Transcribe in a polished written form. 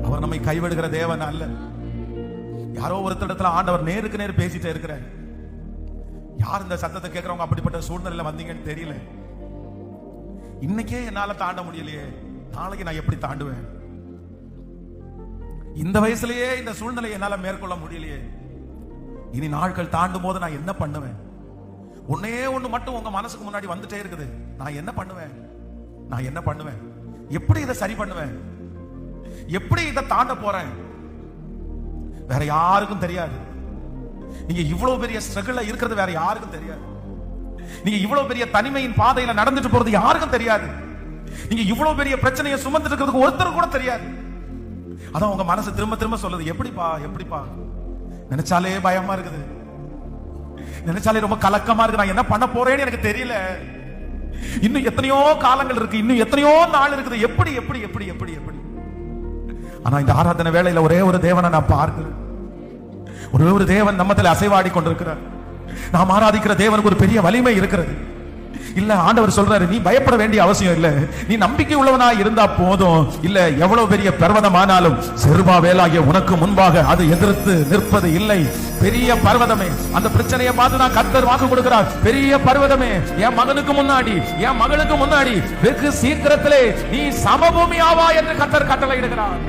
அவர் நம்மை கைவிடுகிற தேவன் அல்ல. யாரோ ஒருத்தடத்துல ஆண்டவர் நேருக்கு நேர் பேசிட்டே இருக்கிறார். யார் இந்த சத்தத்தை கேட்கிறவங்க அப்படிப்பட்ட சூழ்நிலையில வந்தீங்கன்னு தெரியல. இன்னைக்கே என்னால தாண்ட முடியலையே, நாளைக்கு நான் எப்படி தாண்டுவேன்? இந்த வயசுலயே இந்த சூழ்நிலையை என்னால மேற்கொள்ள முடியலையே, இனி நாட்கள் தாண்டும் போது நான் என்ன பண்ணுவேன்? ஒன்னே ஒண்ணு மட்டும் உங்க மனசுக்கு முன்னாடி வந்துட்டே இருக்குது. நான் என்ன பண்ணுவேன்? நான் என்ன பண்ணுவேன்? எப்படி இதை சரி பண்ணுவேன்? எப்படி இதை தாண்ட போறேன்? வேற யாருக்கும் தெரியாது. நீங்க இவ்வளவு பெரிய ஸ்ட்ரகிள்ல இருக்கிறது வேற யாருக்கும் தெரியாது. நீங்க இவ்வளவு பெரிய தனிமையின் பாதையில நடந்துட்டு போறது யாருக்கும் தெரியாது. நீங்க இவ்வளவு பெரிய பிரச்சனையை சுமந்துட்டு இருக்கிறதுக்கு ஒருத்தர் கூட தெரியாது. அதான் உங்க மனசு திரும்ப திரும்ப சொல்லுது, எப்படிப்பா எப்படிப்பா? நினைச்சாலே பயமா இருக்குது, நினைச்சாலே ரொம்ப கலக்கமா இருக்கு. நான் என்ன பண்ண போறேன்னு எனக்கு தெரியல. இன்னும் எத்தனையோ காலங்கள் இருக்கு, இன்னும் எத்தனையோ நாள் இருக்குது. எப்படி எப்படி எப்படி எப்படி எப்படி? ஆனா இந்த ஆராதனை வேளையில ஒரே ஒரு தேவனை நான் பார்க்கிறேன். ஒரே ஒரு தேவன் நம்மத்தில் அசைவாடி கொண்டிருக்கிறார். நாம் ஆராதிக்கிற தேவனுக்கு ஒரு பெரிய வலிமை இருக்கிறது. இல்ல, ஆண்டவர் சொல்றாரு, நீ பயப்பட வேண்டிய அவசியம் இல்ல, நீ நம்பிக்கை உள்ளவனா இருந்தா போதும். இல்ல, எவ்வளவு பெரிய பர்வதமானாலும் செருபாபேலாகிய உனக்கு முன்பாக அது எதிர்த்து நிற்பது இல்லை. பெரிய பர்வதமே, அந்த பிரச்சனையை பார்த்து தான் கர்த்தர் வாக்கு கொடுக்கிறார். பெரிய பர்வதமே, என் மகனுக்கு முன்னாடி, என் மகளுக்கு முன்னாடி வெகு சீக்கிரத்திலே நீ சமபூமி ஆவா என்று கர்த்தர் கட்டளை இடுகிறார்.